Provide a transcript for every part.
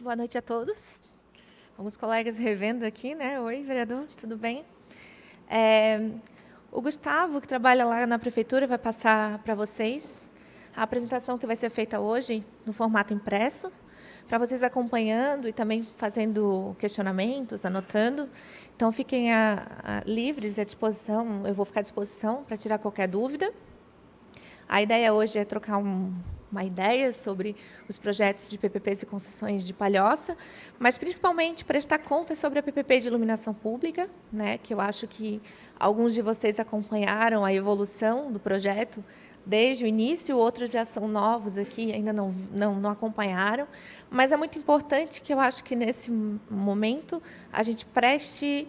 Boa noite a todos. Alguns colegas revendo aqui, né? Oi, vereador, tudo bem? O Gustavo, que trabalha lá na prefeitura, vai passar para vocês a apresentação que vai ser feita hoje no formato impresso, para vocês acompanhando e também fazendo questionamentos, anotando. Então, fiquem livres à disposição, eu vou ficar à disposição para tirar qualquer dúvida. A ideia hoje é trocar uma ideia sobre os projetos de PPPs e concessões de Palhoça, mas principalmente prestar contas sobre a PPP de iluminação pública, né, que eu acho que alguns de vocês acompanharam a evolução do projeto desde o início, outros já são novos aqui, ainda não acompanharam, mas é muito importante que eu acho que nesse momento a gente preste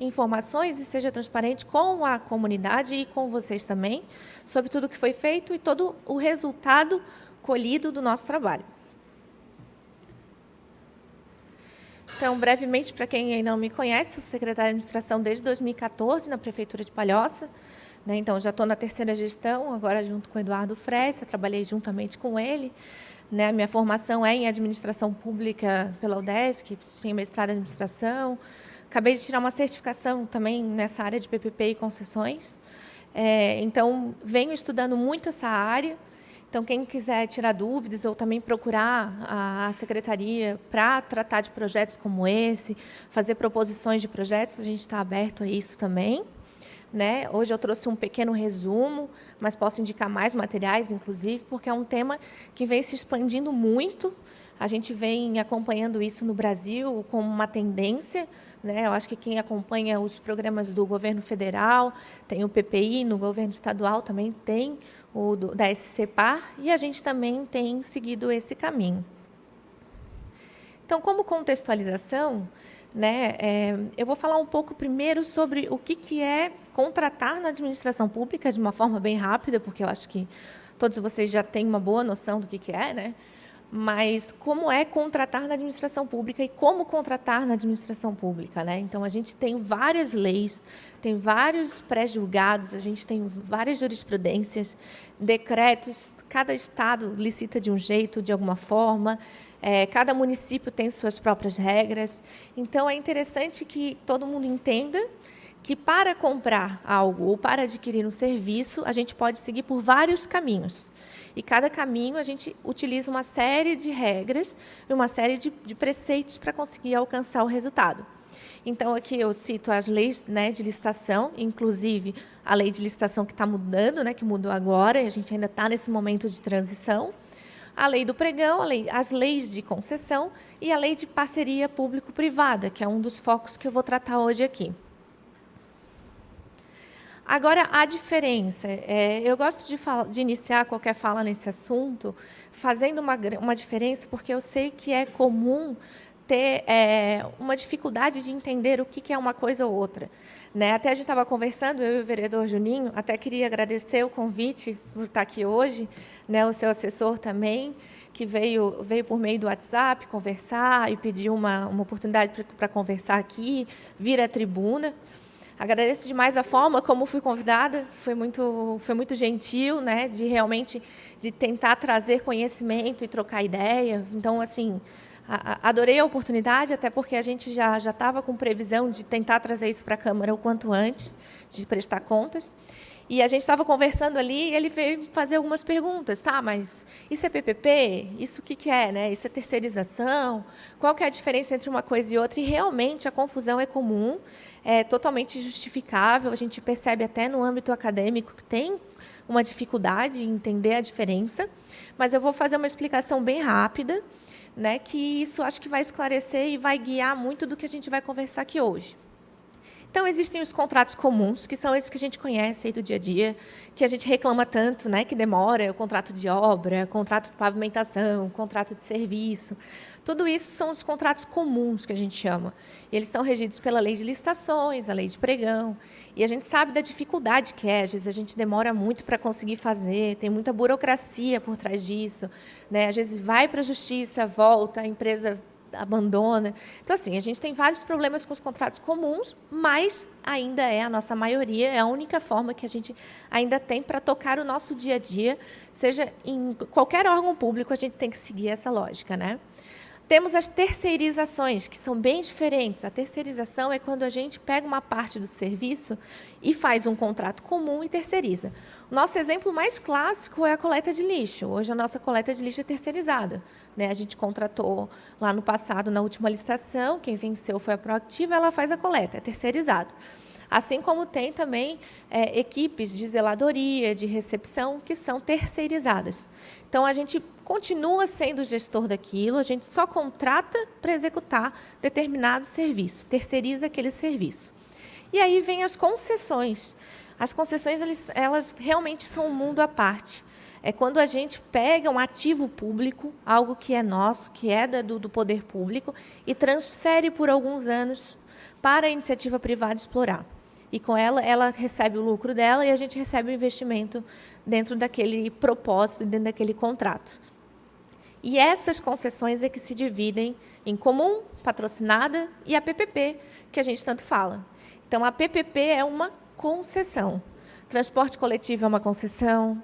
informações e seja transparente com a comunidade e com vocês também, sobre tudo o que foi feito e todo o resultado colhido do nosso trabalho. Então, brevemente, para quem ainda não me conhece, sou secretária de administração desde 2014 na Prefeitura de Palhoça. Então, já estou na terceira gestão, agora junto com o Eduardo Fressa, trabalhei juntamente com ele. A minha formação é em administração pública pela UDESC, tenho mestrado em administração. Acabei de tirar uma certificação também nessa área de PPP e concessões. Então, venho estudando muito essa área. Então, quem quiser tirar dúvidas ou também procurar a secretaria para tratar de projetos como esse, fazer proposições de projetos, a gente está aberto a isso também. Hoje eu trouxe um pequeno resumo, mas posso indicar mais materiais, inclusive, porque é um tema que vem se expandindo muito. A gente vem acompanhando isso no Brasil como uma tendência. Eu acho que quem acompanha os programas do governo federal, tem o PPI, no governo estadual também tem o da SCPAR, e a gente também tem seguido esse caminho. Então, como contextualização, eu vou falar um pouco primeiro sobre o que é contratar na administração pública, de uma forma bem rápida, porque eu acho que todos vocês já têm uma boa noção do que é, mas como é contratar na administração pública e como contratar na administração pública. Então, a gente tem várias leis, tem vários pré-julgados, a gente tem várias jurisprudências, decretos, cada estado licita de um jeito, de alguma forma, cada município tem suas próprias regras. Então, é interessante que todo mundo entenda que para comprar algo ou para adquirir um serviço, a gente pode seguir por vários caminhos. E cada caminho a gente utiliza uma série de regras e uma série de preceitos para conseguir alcançar o resultado. Então, aqui eu cito as leis de licitação, inclusive a lei de licitação que está mudando, que mudou agora, e a gente ainda está nesse momento de transição, a lei do pregão, as leis de concessão e a lei de parceria público-privada, que é um dos focos que eu vou tratar hoje aqui. Agora, a diferença. Eu gosto de iniciar qualquer fala nesse assunto fazendo uma diferença, porque eu sei que é comum ter uma dificuldade de entender o que é uma coisa ou outra. Até a gente estava conversando, eu e o vereador Juninho, até queria agradecer o convite por estar aqui hoje, o seu assessor também, que veio por meio do WhatsApp conversar e pediu uma oportunidade para conversar aqui, vir à tribuna. Agradeço demais a forma como fui convidada, foi muito gentil, de realmente de tentar trazer conhecimento e trocar ideia. Então, assim, adorei a oportunidade, até porque a gente já estava com previsão de tentar trazer isso para a Câmara o quanto antes, de prestar contas. E a gente estava conversando ali e ele veio fazer algumas perguntas. Mas isso é PPP? Isso o que é? Isso é terceirização? Qual que é a diferença entre uma coisa e outra? E, realmente, a confusão é comum, é totalmente justificável. A gente percebe até no âmbito acadêmico que tem uma dificuldade em entender a diferença. Mas eu vou fazer uma explicação bem rápida, que isso acho que vai esclarecer e vai guiar muito do que a gente vai conversar aqui hoje. Então, existem os contratos comuns, que são esses que a gente conhece aí do dia a dia, que a gente reclama tanto, que demora, o contrato de obra, contrato de pavimentação, contrato de serviço. Tudo isso são os contratos comuns que a gente chama. E eles são regidos pela lei de licitações, a lei de pregão. E a gente sabe da dificuldade que é. Às vezes, a gente demora muito para conseguir fazer, tem muita burocracia por trás disso. Às vezes, vai para a justiça, volta, a empresa abandona. Então, assim, a gente tem vários problemas com os contratos comuns, mas ainda é a nossa maioria, é a única forma que a gente ainda tem para tocar o nosso dia a dia, seja em qualquer órgão público, a gente tem que seguir essa lógica, Temos as terceirizações, que são bem diferentes. A terceirização é quando a gente pega uma parte do serviço e faz um contrato comum e terceiriza. O nosso exemplo mais clássico é a coleta de lixo. Hoje, a nossa coleta de lixo é terceirizada, né? A gente contratou lá no passado, na última licitação, quem venceu foi a Proactiva, ela faz a coleta, é terceirizado. Assim como tem também equipes de zeladoria, de recepção, que são terceirizadas. Então, a gente continua sendo gestor daquilo, a gente só contrata para executar determinado serviço, terceiriza aquele serviço. E aí vem as concessões. As concessões, elas realmente são um mundo à parte. É quando a gente pega um ativo público, algo que é nosso, que é do poder público, e transfere por alguns anos para a iniciativa privada explorar. E com ela recebe o lucro dela e a gente recebe o investimento dentro daquele propósito, dentro daquele contrato. E essas concessões é que se dividem em comum, patrocinada, e a PPP, que a gente tanto fala. Então, a PPP é uma concessão. Transporte coletivo é uma concessão.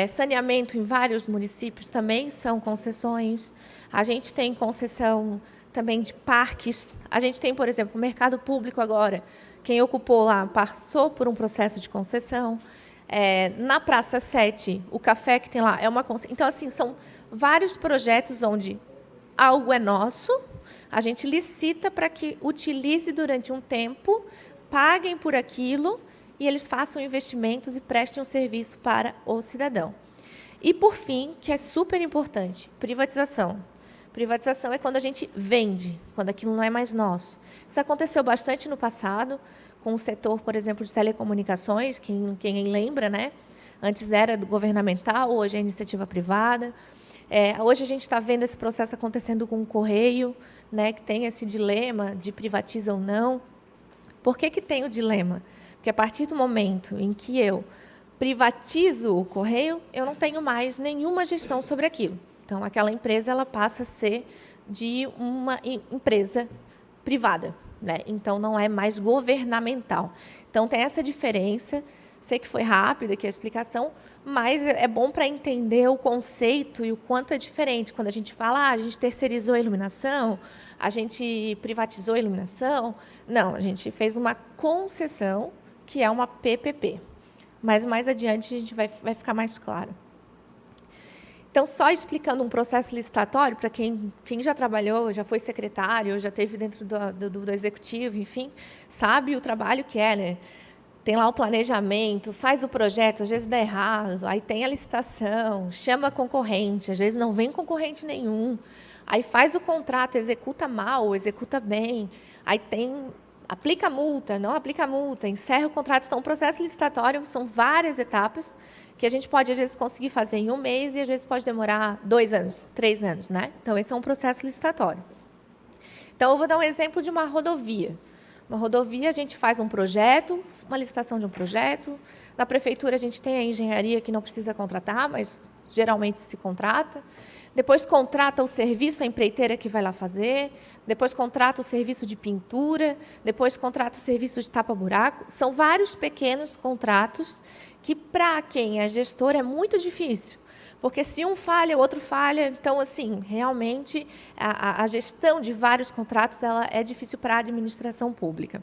Saneamento em vários municípios também são concessões. A gente tem concessão também de parques. A gente tem, por exemplo, o mercado público agora. Quem ocupou lá passou por um processo de concessão. Na Praça 7, o café que tem lá é uma concessão. Então, assim, são vários projetos onde algo é nosso, a gente licita para que utilize durante um tempo, paguem por aquilo e eles façam investimentos e prestem um serviço para o cidadão. E, por fim, que é super importante, privatização. Privatização é quando a gente vende, quando aquilo não é mais nosso. Isso aconteceu bastante no passado, com o setor, por exemplo, de telecomunicações, quem lembra, né? Antes era do governamental, hoje é iniciativa privada. Hoje a gente está vendo esse processo acontecendo com o Correio, né, que tem esse dilema de privatiza ou não. Por que tem o dilema? Porque a partir do momento em que eu privatizo o Correio, eu não tenho mais nenhuma gestão sobre aquilo. Então, aquela empresa ela passa a ser de uma empresa privada, né? Então, não é mais governamental. Então, tem essa diferença. Sei que foi rápida aqui a explicação, mas é bom para entender o conceito e o quanto é diferente. Quando a gente fala, a gente terceirizou a iluminação, a gente privatizou a iluminação. Não, a gente fez uma concessão, que é uma PPP. Mas mais adiante a gente vai ficar mais claro. Então, só explicando um processo licitatório, para quem já trabalhou, já foi secretário, já esteve dentro do executivo, enfim, sabe o trabalho que é, né? Tem lá o planejamento, faz o projeto, às vezes dá errado, aí tem a licitação, chama concorrente, às vezes não vem concorrente nenhum, aí faz o contrato, executa mal, executa bem, aí aplica multa, não aplica multa, encerra o contrato. Então, o processo licitatório são várias etapas que a gente pode, às vezes, conseguir fazer em um mês e, às vezes, pode demorar 2 anos, 3 anos, né? Então, esse é um processo licitatório. Então, eu vou dar um exemplo de uma rodovia. Uma rodovia, a gente faz um projeto, uma licitação de um projeto. Na prefeitura, a gente tem a engenharia que não precisa contratar, mas geralmente se contrata. Depois contrata o serviço, a empreiteira que vai lá fazer. Depois contrata o serviço de pintura. Depois contrata o serviço de tapa-buraco. São vários pequenos contratos que, para quem é gestor, é muito difícil. Porque se um falha, o outro falha. Então, assim, realmente, a gestão de vários contratos ela é difícil para a administração pública.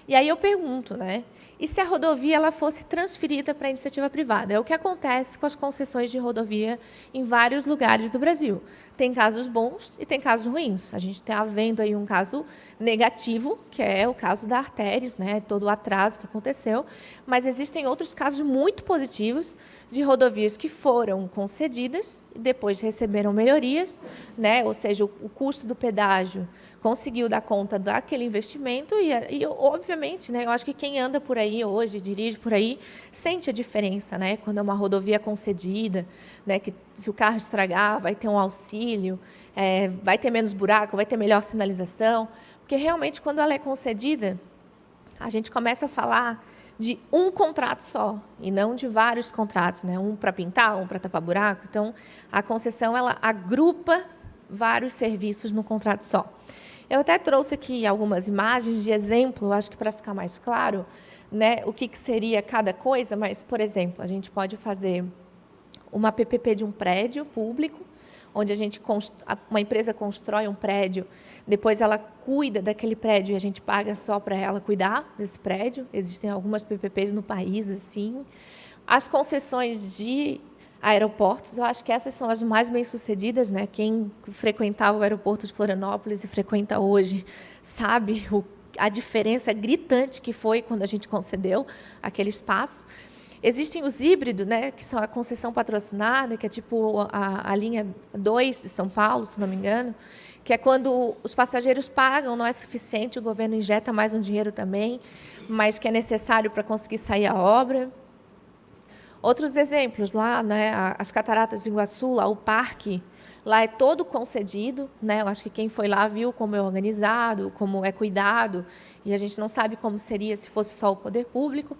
E aí eu pergunto, né? E se a rodovia ela fosse transferida para a iniciativa privada? É o que acontece com as concessões de rodovia em vários lugares do Brasil. Tem casos bons e tem casos ruins. A gente está vendo aí um caso negativo, que é o caso da Artérios, né? Todo o atraso que aconteceu. Mas existem outros casos muito positivos de rodovias que foram concedidas e depois receberam melhorias, né? Ou seja, o custo do pedágio conseguiu dar conta daquele investimento e obviamente, né, eu acho que quem anda por aí hoje, dirige por aí, sente a diferença, né, quando é uma rodovia concedida, né, que se o carro estragar, vai ter um auxílio, vai ter menos buraco, vai ter melhor sinalização, porque realmente quando ela é concedida, a gente começa a falar de um contrato só, e não de vários contratos, né, um para pintar, um para tapar buraco. Então, a concessão ela agrupa vários serviços no contrato só. Eu até trouxe aqui algumas imagens de exemplo, acho que para ficar mais claro, né, o que seria cada coisa, mas, por exemplo, a gente pode fazer uma PPP de um prédio público, onde uma empresa constrói um prédio, depois ela cuida daquele prédio e a gente paga só para ela cuidar desse prédio. Existem algumas PPPs no país, assim. As concessões de aeroportos, eu acho que essas são as mais bem-sucedidas, né? Quem frequentava o aeroporto de Florianópolis e frequenta hoje sabe a diferença gritante que foi quando a gente concedeu aquele espaço. Existem os híbridos, né, que são a concessão patrocinada, que é tipo a linha 2 de São Paulo, se não me engano, que é quando os passageiros pagam, não é suficiente, o governo injeta mais um dinheiro também, mas que é necessário para conseguir sair a obra. Outros exemplos, lá, né, as Cataratas do Iguaçu, lá, o parque, lá é todo concedido, né? Eu acho que quem foi lá viu como é organizado, como é cuidado, e a gente não sabe como seria se fosse só o poder público.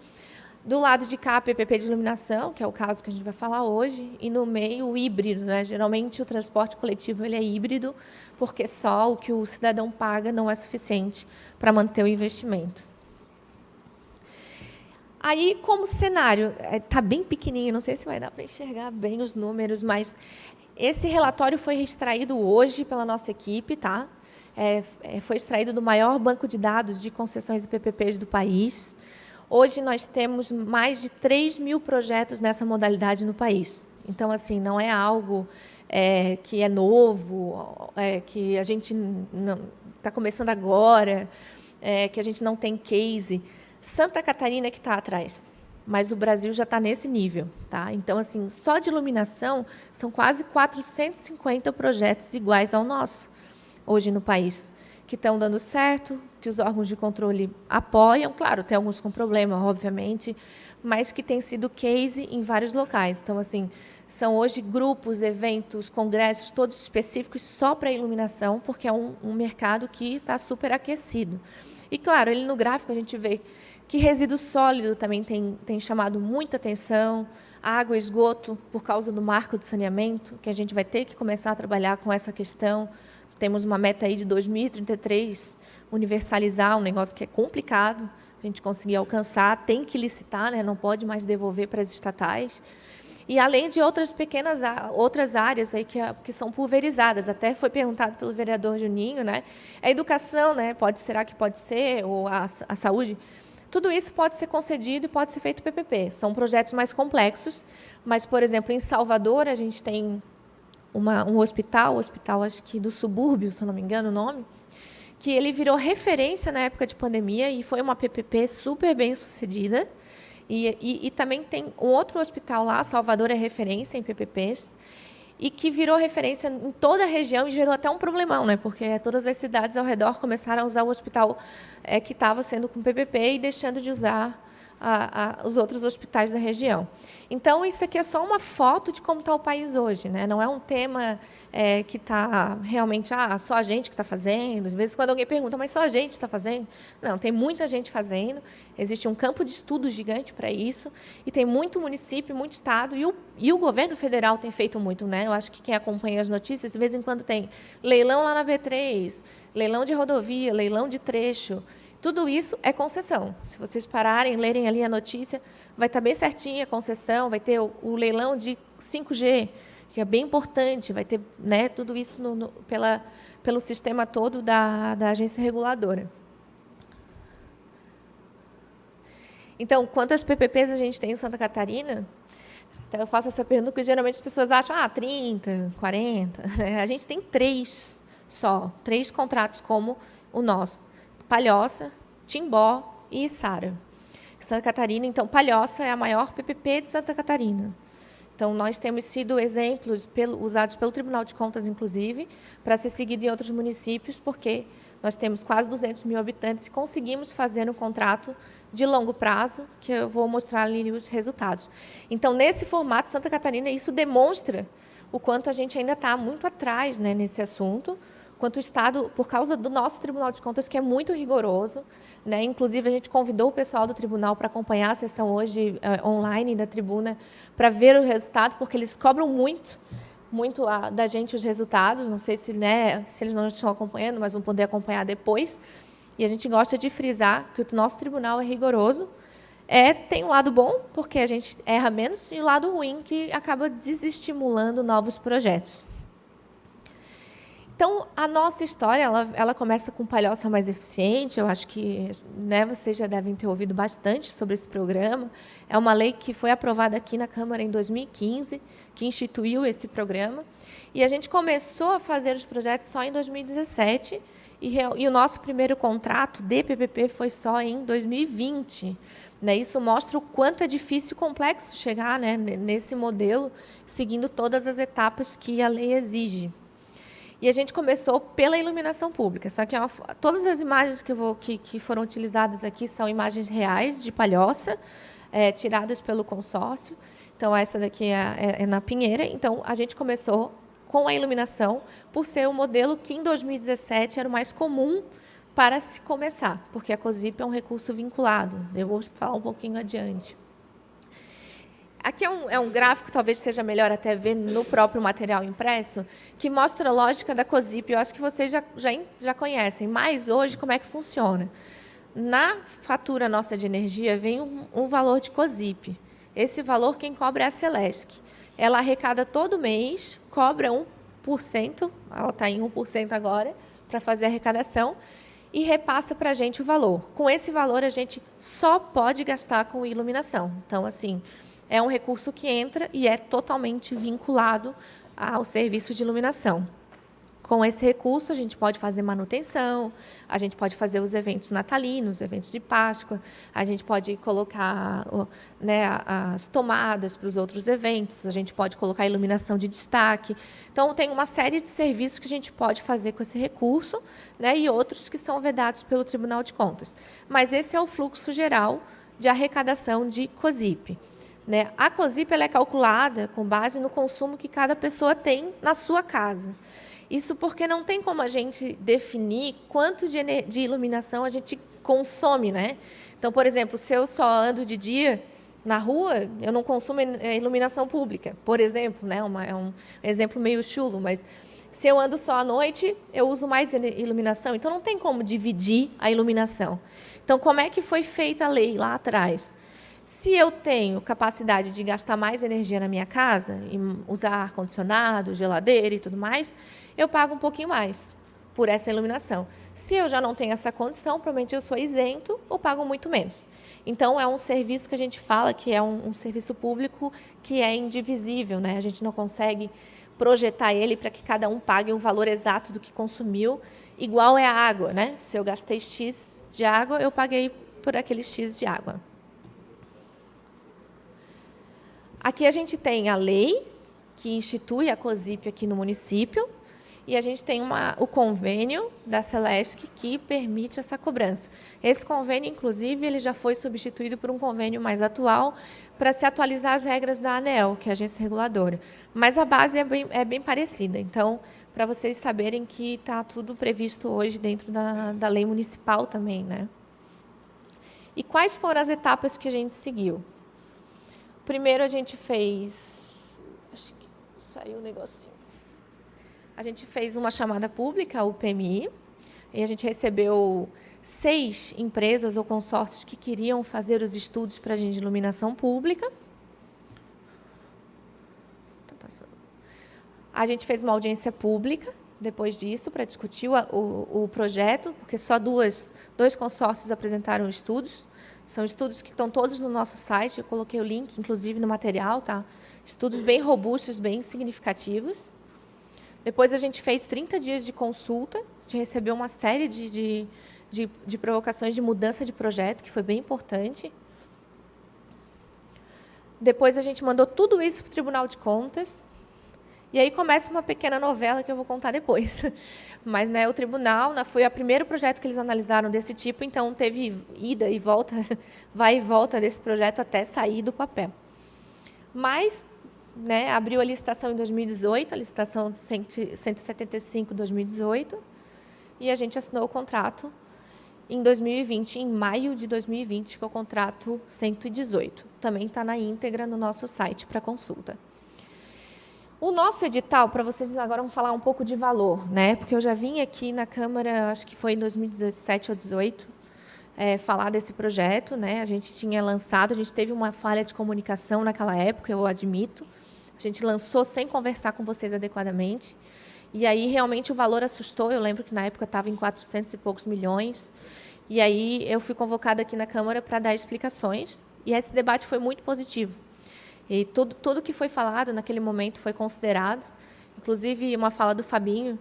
Do lado de cá, a PPP de iluminação, que é o caso que a gente vai falar hoje, e no meio, o híbrido, né? Geralmente, o transporte coletivo ele é híbrido, porque só o que o cidadão paga não é suficiente para manter o investimento. Aí, como cenário, está bem pequenininho, não sei se vai dar para enxergar bem os números, mas esse relatório foi extraído hoje pela nossa equipe, tá? Foi extraído do maior banco de dados de concessões e PPPs do país. Hoje, nós temos mais de 3 mil projetos nessa modalidade no país. Então, assim, não é algo que é novo, que a gente está começando agora, que a gente não tem case. Santa Catarina que está atrás, mas o Brasil já está nesse nível. Tá? Então, assim, só de iluminação, são quase 450 projetos iguais ao nosso, hoje no país, que estão dando certo, que os órgãos de controle apoiam. Claro, tem alguns com problema, obviamente, mas que tem sido case em vários locais. Então, assim, são hoje grupos, eventos, congressos, todos específicos só para iluminação, porque é um mercado que está super aquecido. E, claro, ele no gráfico a gente vê que resíduo sólido também tem chamado muita atenção, água e esgoto, por causa do marco de saneamento, que a gente vai ter que começar a trabalhar com essa questão. Temos uma meta aí de 2033, universalizar um negócio que é complicado, a gente conseguir alcançar, tem que licitar, né? Não pode mais devolver para as estatais. E além de outras áreas aí que são pulverizadas, até foi perguntado pelo vereador Juninho, né? A educação, né? Será que pode ser, ou a saúde? Tudo isso pode ser concedido e pode ser feito PPP. São projetos mais complexos, mas, por exemplo, em Salvador, a gente tem um hospital acho que do subúrbio, se eu não me engano o nome, que ele virou referência na época de pandemia e foi uma PPP super bem sucedida. E também tem um outro hospital lá, Salvador é referência em PPPs, e que virou referência em toda a região e gerou até um problemão, né? Porque todas as cidades ao redor começaram a usar o hospital que estava sendo com PPP e deixando de usar os outros hospitais da região. Então, isso aqui é só uma foto de como está o país hoje, né? Não é um tema que está realmente só a gente que está fazendo. Às vezes, quando alguém pergunta, mas só a gente está fazendo? Não, tem muita gente fazendo. Existe um campo de estudo gigante para isso e tem muito município, muito estado e o governo federal tem feito muito, né? Eu acho que quem acompanha as notícias, de vez em quando tem leilão lá na B3, leilão de rodovia, leilão de trecho. Tudo isso é concessão. Se vocês pararem, lerem ali a notícia, vai estar bem certinha a concessão, vai ter o leilão de 5G, que é bem importante, vai ter, né, tudo isso pelo sistema todo da agência reguladora. Então, quantas PPPs a gente tem em Santa Catarina? Então, eu faço essa pergunta porque geralmente as pessoas acham 30, 40. A gente tem 3 só, 3 contratos como o nosso. Palhoça, Timbó e Içara. Santa Catarina, então, Palhoça é a maior PPP de Santa Catarina. Então, nós temos sido exemplos usados pelo Tribunal de Contas, inclusive, para ser seguido em outros municípios, porque nós temos quase 200 mil habitantes e conseguimos fazer um contrato de longo prazo, que eu vou mostrar ali os resultados. Então, nesse formato, Santa Catarina, isso demonstra o quanto a gente ainda está muito atrás, né, nesse assunto, quanto o Estado, por causa do nosso Tribunal de Contas, que é muito rigoroso, né? Inclusive, a gente convidou o pessoal do tribunal para acompanhar a sessão hoje online da tribuna, para ver o resultado, porque eles cobram muito da gente os resultados. Não sei se eles não estão acompanhando, mas vão poder acompanhar depois. E a gente gosta de frisar que o nosso tribunal é rigoroso. Tem um lado bom, porque a gente erra menos, e o lado ruim, que acaba desestimulando novos projetos. Então, a nossa história, ela começa com Palhoça Mais Eficiente. Eu acho que, né, vocês já devem ter ouvido bastante sobre esse programa. É uma lei que foi aprovada aqui na Câmara em 2015, que instituiu esse programa. E a gente começou a fazer os projetos só em 2017, e o nosso primeiro contrato de PPP foi só em 2020. Né? Isso mostra o quanto é difícil e complexo chegar, né, nesse modelo, seguindo todas as etapas que a lei exige. E a gente começou pela iluminação pública. Só que todas as imagens que foram utilizadas aqui são imagens reais de Palhoça, tiradas pelo consórcio. Então, essa daqui é na Pinheira. Então, a gente começou com a iluminação, por ser o modelo que, em 2017, era o mais comum para se começar, porque a COSIP é um recurso vinculado. Eu vou falar um pouquinho adiante. Aqui é um gráfico, talvez seja melhor até ver no próprio material impresso, que mostra a lógica da COSIP. Eu acho que vocês já conhecem, mas hoje como é que funciona? Na fatura nossa de energia vem um valor de COSIP. Esse valor quem cobra é a Celesc. Ela arrecada todo mês, cobra 1%, ela está em 1% agora, para fazer a arrecadação, e repassa para a gente o valor. Com esse valor, a gente só pode gastar com iluminação. Então, assim, é um recurso que entra e é totalmente vinculado ao serviço de iluminação. Com esse recurso, a gente pode fazer manutenção, a gente pode fazer os eventos natalinos, eventos de Páscoa, a gente pode colocar, né, as tomadas para os outros eventos, a gente pode colocar iluminação de destaque. Então, tem uma série de serviços que a gente pode fazer com esse recurso, né, e outros que são vedados pelo Tribunal de Contas. Mas esse é o fluxo geral de arrecadação de COSIP. Né? A COSIP ela é calculada com base no consumo que cada pessoa tem na sua casa. Isso porque não tem como a gente definir quanto de iluminação a gente consome, né? Então, por exemplo, se eu só ando de dia na rua, eu não consumo iluminação pública, por exemplo, né? É um exemplo meio chulo, mas se eu ando só à noite, eu uso mais iluminação. Então, não tem como dividir a iluminação. Então, como é que foi feita a lei lá atrás? Se eu tenho capacidade de gastar mais energia na minha casa, e usar ar-condicionado, geladeira e tudo mais, eu pago um pouquinho mais por essa iluminação. Se eu já não tenho essa condição, provavelmente eu sou isento ou pago muito menos. Então, é um serviço que a gente fala que é um serviço público que é indivisível, né? A gente não consegue projetar ele para que cada um pague um valor exato do que consumiu, igual é a água, né? Se eu gastei X de água, eu paguei por aquele X de água. Aqui a gente tem a lei, que institui a COSIP aqui no município, e a gente tem o convênio da Celesc que permite essa cobrança. Esse convênio, inclusive, ele já foi substituído por um convênio mais atual para se atualizar as regras da ANEEL, que é a agência reguladora. Mas a base é bem parecida. Então, para vocês saberem que está tudo previsto hoje dentro da lei municipal também, né? E quais foram as etapas que a gente seguiu? Primeiro, a gente fez... Acho que saiu um negocinho. A gente fez uma chamada pública, o PMI, e a gente recebeu 6 empresas ou consórcios que queriam fazer os estudos para a gente de iluminação pública. A gente fez uma audiência pública depois disso para discutir o projeto, porque só dois consórcios apresentaram estudos. São estudos que estão todos no nosso site, eu coloquei o link, inclusive, no material, tá? Estudos bem robustos, bem significativos. Depois a gente fez 30 dias de consulta, a gente recebeu uma série de provocações de mudança de projeto, que foi bem importante. Depois a gente mandou tudo isso para o Tribunal de Contas, e aí começa uma pequena novela que eu vou contar depois. Mas, né, o tribunal foi o primeiro projeto que eles analisaram desse tipo, então teve ida e volta, vai e volta desse projeto até sair do papel. Mas, né, abriu a licitação em 2018, a licitação 175/2018, e a gente assinou o contrato em 2020, em maio de 2020, que é o contrato 118. Também está na íntegra no nosso site para consulta. O nosso edital, para vocês agora vamos falar um pouco de valor, né? Porque eu já vim aqui na Câmara, acho que foi em 2017 ou 2018, falar desse projeto, né? A gente tinha lançado, a gente teve uma falha de comunicação naquela época, eu admito. A gente lançou sem conversar com vocês adequadamente. E aí, realmente, o valor assustou. Eu lembro que, na época, estava em 400 e poucos milhões. E aí, eu fui convocada aqui na Câmara para dar explicações. E esse debate foi muito positivo. E tudo que foi falado naquele momento foi considerado. Inclusive, uma fala do Fabinho,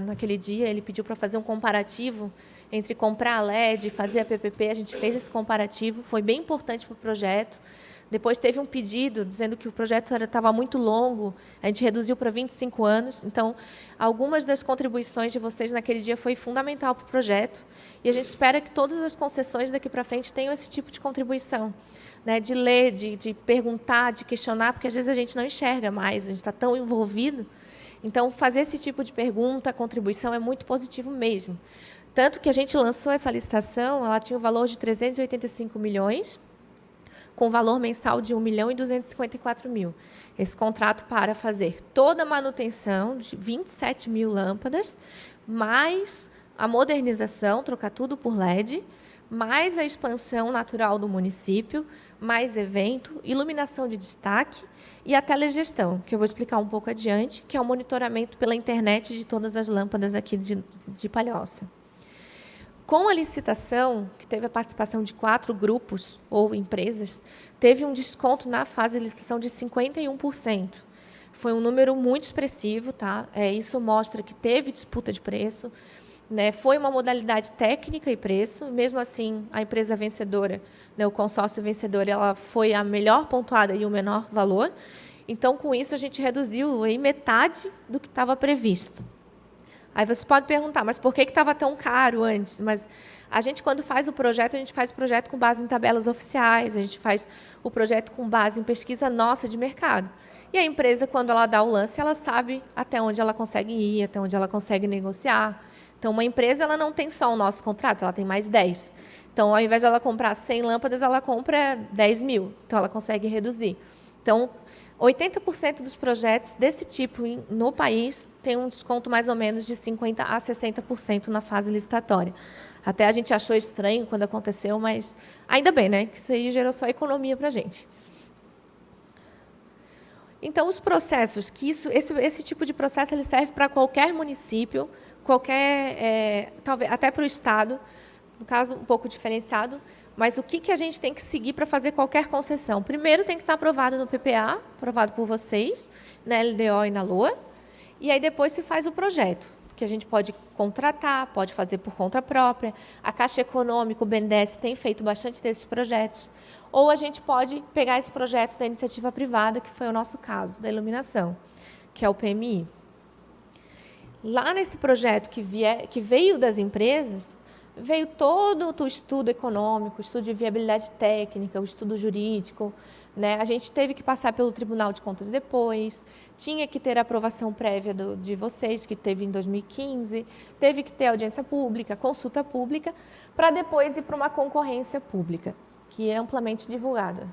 naquele dia, ele pediu para fazer um comparativo entre comprar a LED e fazer a PPP. A gente fez esse comparativo, foi bem importante para o projeto. Depois teve um pedido dizendo que o projeto estava muito longo, a gente reduziu para 25 anos. Então, algumas das contribuições de vocês naquele dia foi fundamental para o projeto. E a gente espera que todas as concessões daqui para frente tenham esse tipo de contribuição, né, de ler, de perguntar, de questionar, porque às vezes a gente não enxerga mais, a gente está tão envolvido. Então, fazer esse tipo de pergunta, contribuição, é muito positivo mesmo. Tanto que a gente lançou essa licitação, ela tinha o valor de 385 milhões, com valor mensal de 1.254.000. Esse contrato para fazer toda a manutenção de 27 mil lâmpadas, mais a modernização, trocar tudo por LED, mais a expansão natural do município, mais evento, iluminação de destaque e a telegestão, que eu vou explicar um pouco adiante, que é o monitoramento pela internet de todas as lâmpadas aqui de Palhoça. Com a licitação, que teve a participação de 4 grupos ou empresas, teve um desconto na fase de licitação de 51%. Foi um número muito expressivo, tá? Isso mostra que teve disputa de preço, né? Foi uma modalidade técnica e preço. Mesmo assim, a empresa vencedora, né, o consórcio vencedor, ela foi a melhor pontuada e o menor valor. Então, com isso, a gente reduziu em metade do que estava previsto. Aí você pode perguntar, mas por que estava tão caro antes? Mas a gente, quando faz o projeto, a gente faz o projeto com base em tabelas oficiais, a gente faz o projeto com base em pesquisa nossa de mercado. E a empresa, quando ela dá o lance, ela sabe até onde ela consegue ir, até onde ela consegue negociar. Então, uma empresa ela não tem só o nosso contrato, ela tem mais 10. Então, ao invés de ela comprar 100 lâmpadas, ela compra 10 mil. Então, ela consegue reduzir. Então, 80% dos projetos desse tipo no país tem um desconto mais ou menos de 50% a 60% na fase licitatória. Até a gente achou estranho quando aconteceu, mas ainda bem, né, que isso aí gerou só economia para a gente. Então, os processos, esse tipo de processo ele serve para qualquer município, talvez até para o Estado, no caso um pouco diferenciado. Mas o que a gente tem que seguir para fazer qualquer concessão? Primeiro, tem que estar aprovado no PPA, aprovado por vocês, na LDO e na LOA, e aí depois se faz o projeto, que a gente pode contratar, pode fazer por conta própria. A Caixa Econômica, o BNDES, tem feito bastante desses projetos. Ou a gente pode pegar esse projeto da iniciativa privada, que foi o nosso caso, da iluminação, que é o PMI. Lá nesse projeto que veio das empresas, veio todo o estudo econômico, o estudo de viabilidade técnica, o estudo jurídico, né? A gente teve que passar pelo Tribunal de Contas depois, tinha que ter a aprovação prévia de vocês, que teve em 2015, teve que ter audiência pública, consulta pública, para depois ir para uma concorrência pública, que é amplamente divulgada.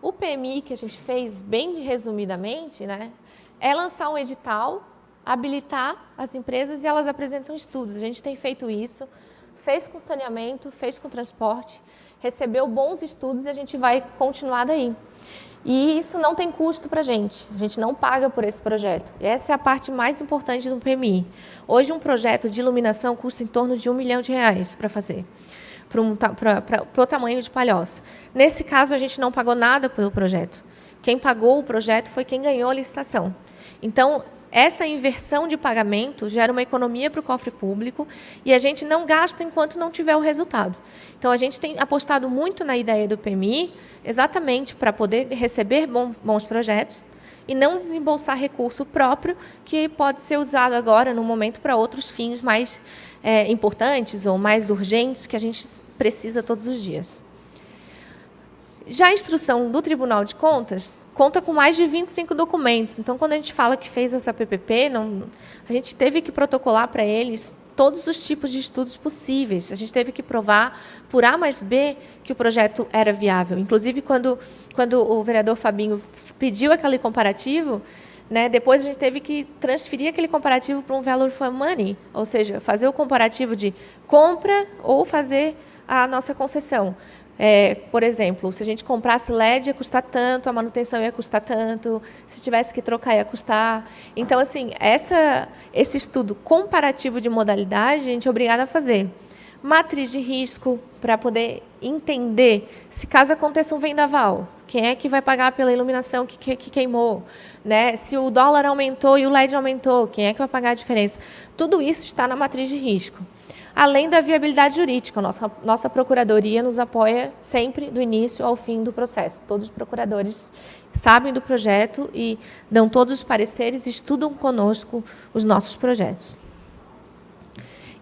O PMI que a gente fez, bem resumidamente, né, é lançar um edital, habilitar as empresas e elas apresentam estudos. A gente tem feito isso, fez com saneamento, fez com transporte, recebeu bons estudos e a gente vai continuar daí. E isso não tem custo para a gente não paga por esse projeto. Essa é a parte mais importante do PMI. Hoje, um projeto de iluminação custa em torno de R$1 milhão para fazer, para o tamanho de Palhoça. Nesse caso, a gente não pagou nada pelo projeto. Quem pagou o projeto foi quem ganhou a licitação. Então, essa inversão de pagamento gera uma economia para o cofre público e a gente não gasta enquanto não tiver o resultado. Então, a gente tem apostado muito na ideia do PMI, exatamente para poder receber bons projetos e não desembolsar recurso próprio, que pode ser usado agora, no momento, para outros fins mais importantes ou mais urgentes que a gente precisa todos os dias. Já a instrução do Tribunal de Contas conta com mais de 25 documentos. Então, quando a gente fala que fez essa PPP, a gente teve que protocolar para eles todos os tipos de estudos possíveis. A gente teve que provar, por A mais B, que o projeto era viável. Inclusive, quando o vereador Fabinho pediu aquele comparativo, né, depois a gente teve que transferir aquele comparativo para um value for money, ou seja, fazer o comparativo de compra ou fazer a nossa concessão. Por exemplo, se a gente comprasse LED ia custar tanto, a manutenção ia custar tanto, se tivesse que trocar ia custar. Então, assim, esse estudo comparativo de modalidade a gente é obrigado a fazer. Matriz de risco, para poder entender se caso aconteça um vendaval, quem é que vai pagar pela iluminação que queimou, né? Se o dólar aumentou e o LED aumentou, quem é que vai pagar a diferença? Tudo isso está na matriz de risco. Além da viabilidade jurídica, nossa procuradoria nos apoia sempre do início ao fim do processo. Todos os procuradores sabem do projeto e dão todos os pareceres e estudam conosco os nossos projetos.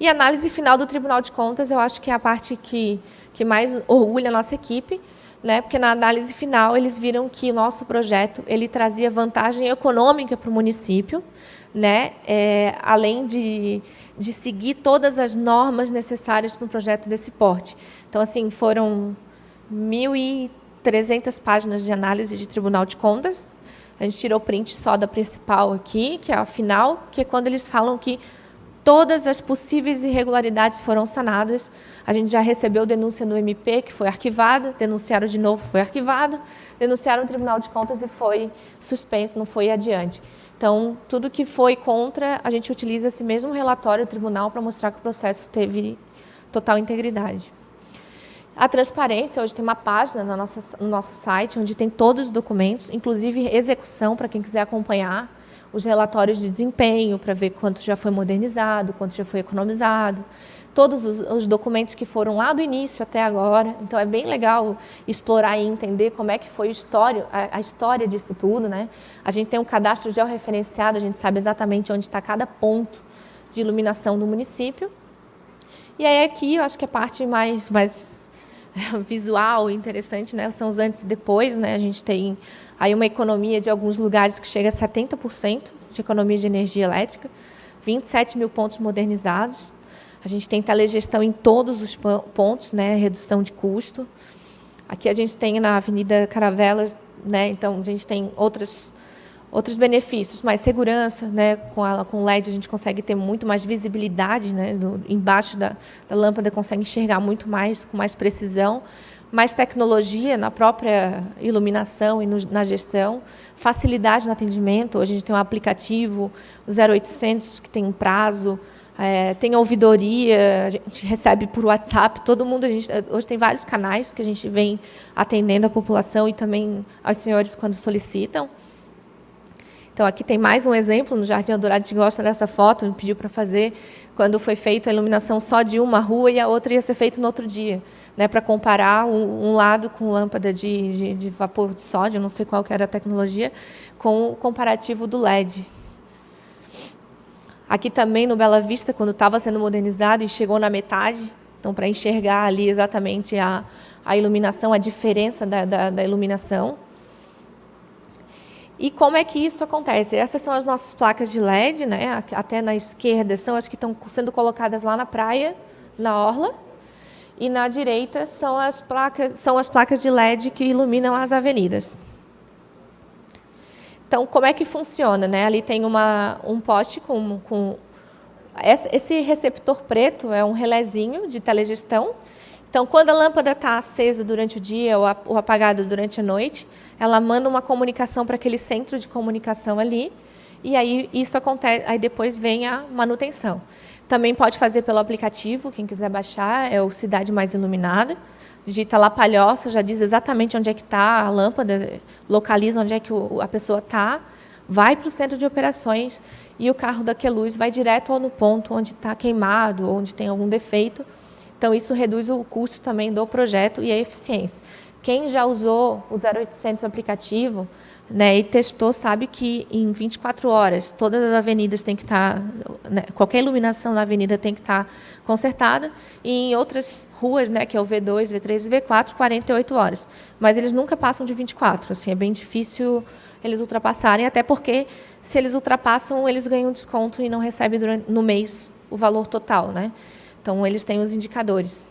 E a análise final do Tribunal de Contas, eu acho que é a parte que mais orgulha a nossa equipe, né? Porque na análise final eles viram que o nosso projeto ele trazia vantagem econômica para o município, né? Além de seguir todas as normas necessárias para um projeto desse porte. Então, assim, foram 1.300 páginas de análise de Tribunal de Contas. A gente tirou print só da principal aqui, que é a final, que é quando eles falam que todas as possíveis irregularidades foram sanadas. A gente já recebeu denúncia no MP, que foi arquivada, denunciaram de novo, foi arquivada, denunciaram no Tribunal de Contas e foi suspenso, não foi adiante. Então, tudo que foi contra, a gente utiliza esse mesmo relatório do tribunal para mostrar que o processo teve total integridade. A transparência, hoje tem uma página no nosso site, onde tem todos os documentos, inclusive execução, para quem quiser acompanhar, os relatórios de desempenho, para ver quanto já foi modernizado, quanto já foi economizado, todos os documentos que foram lá do início até agora. Então, é bem legal explorar e entender como é que foi a história disso tudo, né? A gente tem um cadastro georreferenciado, a gente sabe exatamente onde está cada ponto de iluminação do município. E aí aqui, eu acho que a parte mais visual e interessante, né, são os antes e depois, né? A gente tem aí uma economia de alguns lugares que chega a 70% de economia de energia elétrica, 27 mil pontos modernizados. A gente tem telegestão em todos os pontos, né, redução de custo. Aqui a gente tem na Avenida Caravelas, né, então a gente tem outros benefícios, mais segurança, né, com LED a gente consegue ter muito mais visibilidade, né, embaixo da lâmpada consegue enxergar muito mais, com mais precisão, mais tecnologia na própria iluminação e na gestão, facilidade no atendimento. Hoje a gente tem um aplicativo, o 0800, que tem um prazo, tem ouvidoria, a gente recebe por WhatsApp, todo mundo, hoje tem vários canais que a gente vem atendendo a população e também aos senhores quando solicitam. Então, aqui tem mais um exemplo, no Jardim Eldorado, a gente gosta dessa foto, me pediu para fazer, quando foi feita a iluminação só de uma rua e a outra ia ser feita no outro dia, né, para comparar um lado com lâmpada de vapor de sódio, não sei qual que era a tecnologia, com o comparativo do LED. Aqui também, no Bela Vista, quando estava sendo modernizado e chegou na metade, então, para enxergar ali exatamente a iluminação, a diferença da iluminação. E como é que isso acontece? Essas são as nossas placas de LED, né? Até na esquerda são as que estão sendo colocadas lá na praia, na orla, e na direita são as placas de LED que iluminam as avenidas. Então, como é que funciona, né? Ali tem um poste com esse receptor preto, é um relézinho de telegestão. Então, quando a lâmpada está acesa durante o dia ou apagada durante a noite, ela manda uma comunicação para aquele centro de comunicação ali, e aí isso acontece, aí depois vem a manutenção. Também pode fazer pelo aplicativo, quem quiser baixar, é o Cidade Mais Iluminada. Digita lá Palhoça, já diz exatamente onde é que está a lâmpada, localiza onde é que a pessoa está, vai para o centro de operações e o carro da Queluz vai direto no ponto onde está queimado, onde tem algum defeito. Então, isso reduz o custo também do projeto e a eficiência. Quem já usou o 0800 aplicativo, né, e testou, sabe que em 24 horas todas as avenidas têm que estar, né, qualquer iluminação na avenida tem que estar consertada, e em outras ruas, né, que é o V2, V3 e V4, 48 horas. Mas eles nunca passam de 24, assim, é bem difícil eles ultrapassarem, até porque se eles ultrapassam, eles ganham desconto e não recebem no mês o valor total, né? Então, eles têm os indicadores.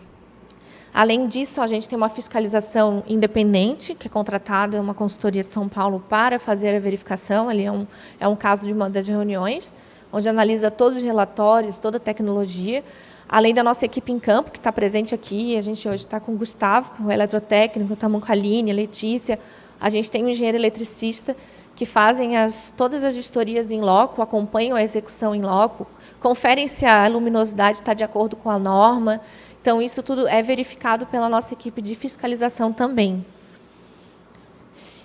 Além disso, a gente tem uma fiscalização independente, que é contratada uma consultoria de São Paulo para fazer a verificação. Ali é um caso de uma das reuniões, onde analisa todos os relatórios, toda a tecnologia. Além da nossa equipe em campo, que está presente aqui, a gente hoje está com o Gustavo, o eletrotécnico, estamos com a Aline, a Letícia, a gente tem um engenheiro eletricista que fazem todas as vistorias em loco, acompanham a execução em loco, conferem se a luminosidade está de acordo com a norma. Então, isso tudo é verificado pela nossa equipe de fiscalização também.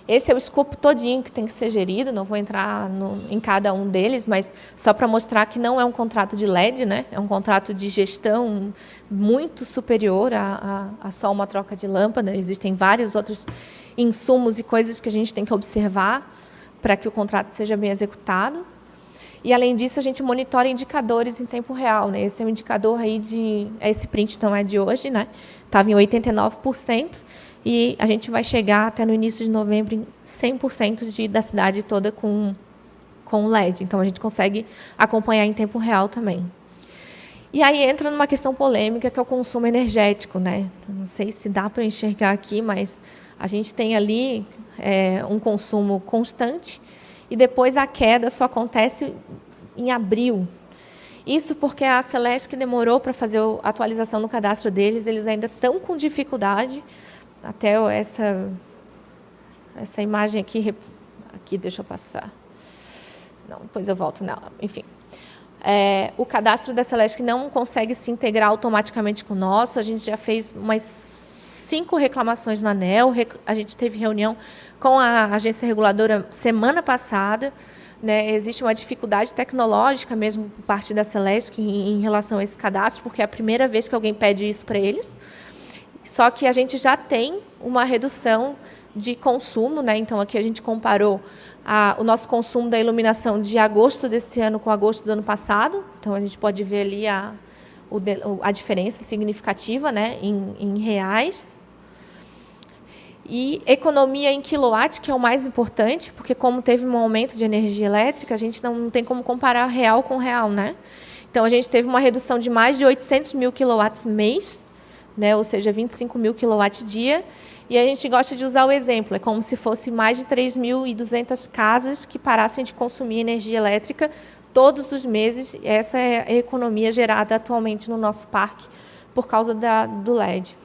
Esse é o escopo todinho que tem que ser gerido, não vou entrar em cada um deles, mas só para mostrar que não é um contrato de LED, né? É um contrato de gestão muito superior a só uma troca de lâmpada. Existem vários outros insumos e coisas que a gente tem que observar para que o contrato seja bem executado. E, além disso, a gente monitora indicadores em tempo real, né? Esse é um indicador aí esse print não é de hoje, né? Estava em 89%. E a gente vai chegar até no início de novembro em 100% da cidade toda com LED. Então, a gente consegue acompanhar em tempo real também. E aí entra numa questão polêmica, que é o consumo energético, né? Não sei se dá para enxergar aqui, mas a gente tem ali um consumo constante e depois a queda só acontece em abril. Isso porque a Celesc demorou para fazer a atualização no cadastro deles, eles ainda estão com dificuldade. Até essa imagem aqui, deixa eu passar. Não, depois eu volto nela. Enfim, o cadastro da Celesc não consegue se integrar automaticamente com o nosso. A gente já fez umas 5 reclamações na ANEEL. A gente teve reunião com a agência reguladora semana passada. Né? Existe uma dificuldade tecnológica mesmo por parte da Celesc em relação a esse cadastro, porque é a primeira vez que alguém pede isso para eles. Só que a gente já tem uma redução de consumo, né? Então, aqui a gente comparou o nosso consumo da iluminação de agosto desse ano com agosto do ano passado. Então, a gente pode ver ali a diferença significativa, né? em reais. E economia em quilowatt, que é o mais importante, porque como teve um aumento de energia elétrica, a gente não tem como comparar real com real, né? Então, a gente teve uma redução de mais de 800 mil quilowatts mês, né, ou seja, 25 mil kWh, e a gente gosta de usar o exemplo, é como se fosse mais de 3.200 casas que parassem de consumir energia elétrica todos os meses. Essa é a economia gerada atualmente no nosso parque por causa do LED.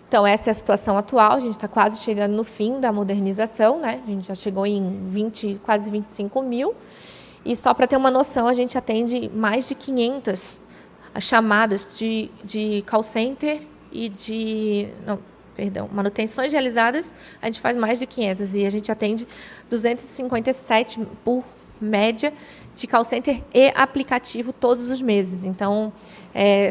Então, essa é a situação atual, a gente está quase chegando no fim da modernização, né? A gente já chegou em quase 25 mil, e só para ter uma noção, a gente atende mais de 500 as chamadas de call center e manutenções realizadas, a gente faz mais de 500 e a gente atende 257 por média de call center e aplicativo todos os meses. Então,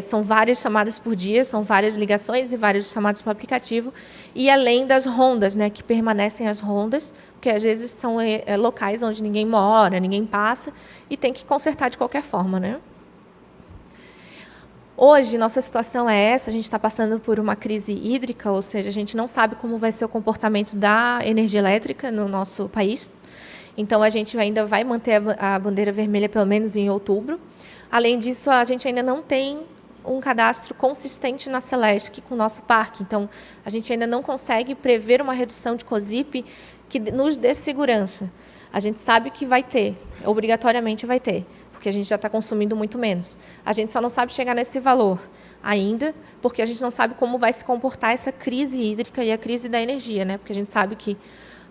são várias chamadas por dia, são várias ligações e várias chamadas por aplicativo, e além das rondas, né, que permanecem as rondas, porque às vezes são locais onde ninguém mora, ninguém passa, e tem que consertar de qualquer forma, né? Hoje, nossa situação é essa, a gente está passando por uma crise hídrica, ou seja, a gente não sabe como vai ser o comportamento da energia elétrica no nosso país. Então, a gente ainda vai manter a bandeira vermelha pelo menos em outubro. Além disso, a gente ainda não tem um cadastro consistente na Celesc com o nosso parque. Então, a gente ainda não consegue prever uma redução de COSIP que nos dê segurança. A gente sabe que vai ter, obrigatoriamente vai ter, porque a gente já está consumindo muito menos. A gente só não sabe chegar nesse valor ainda, porque a gente não sabe como vai se comportar essa crise hídrica e a crise da energia, né? Porque a gente sabe que,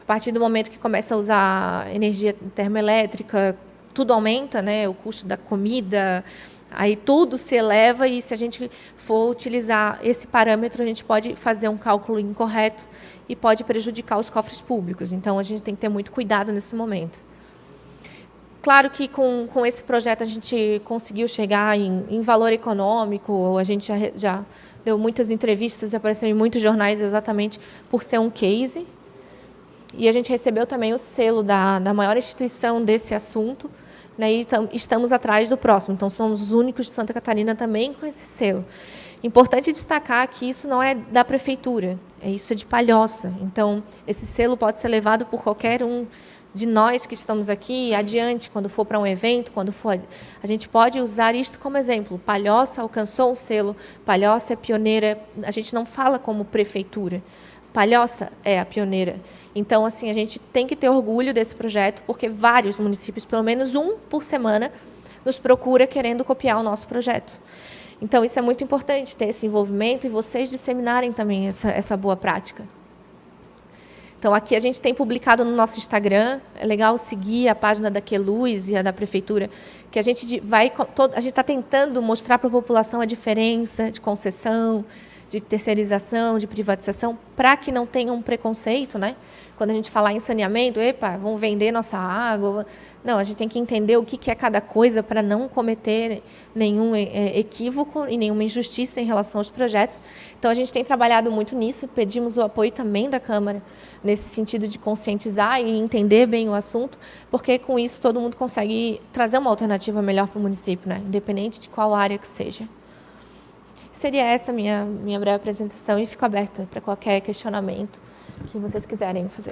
a partir do momento que começa a usar energia termoelétrica, tudo aumenta, né? O custo da comida, aí tudo se eleva, e se a gente for utilizar esse parâmetro, a gente pode fazer um cálculo incorreto e pode prejudicar os cofres públicos. Então, a gente tem que ter muito cuidado nesse momento. Claro que com esse projeto a gente conseguiu chegar em valor econômico, a gente já deu muitas entrevistas e apareceu em muitos jornais exatamente por ser um case. E a gente recebeu também o selo da maior instituição desse assunto, né, e estamos atrás do próximo. Então, somos os únicos de Santa Catarina também com esse selo. Importante destacar que isso não é da prefeitura, isso é de Palhoça. Então, esse selo pode ser levado por qualquer um de nós que estamos aqui adiante, quando for para um evento, quando for, a gente pode usar isto como exemplo. Palhoça alcançou um selo, Palhoça é pioneira, a gente não fala como prefeitura, Palhoça é a pioneira. Então, assim, a gente tem que ter orgulho desse projeto, porque vários municípios, pelo menos um por semana, nos procura querendo copiar o nosso projeto. Então, isso é muito importante, ter esse envolvimento e vocês disseminarem também essa boa prática. Então, aqui a gente tem publicado no nosso Instagram, é legal seguir a página da Queluz e a da Prefeitura, que a gente está tentando mostrar para a população a diferença de concessão, de terceirização, de privatização, para que não tenha um preconceito, né? Quando a gente falar em saneamento, epa, vão vender nossa água. Não, a gente tem que entender o que é cada coisa para não cometer nenhum equívoco e nenhuma injustiça em relação aos projetos. Então, a gente tem trabalhado muito nisso, pedimos o apoio também da Câmara, nesse sentido de conscientizar e entender bem o assunto, porque com isso todo mundo consegue trazer uma alternativa melhor para o município, né? Independente de qual área que seja. Seria essa minha breve apresentação e fico aberta para qualquer questionamento que vocês quiserem fazer.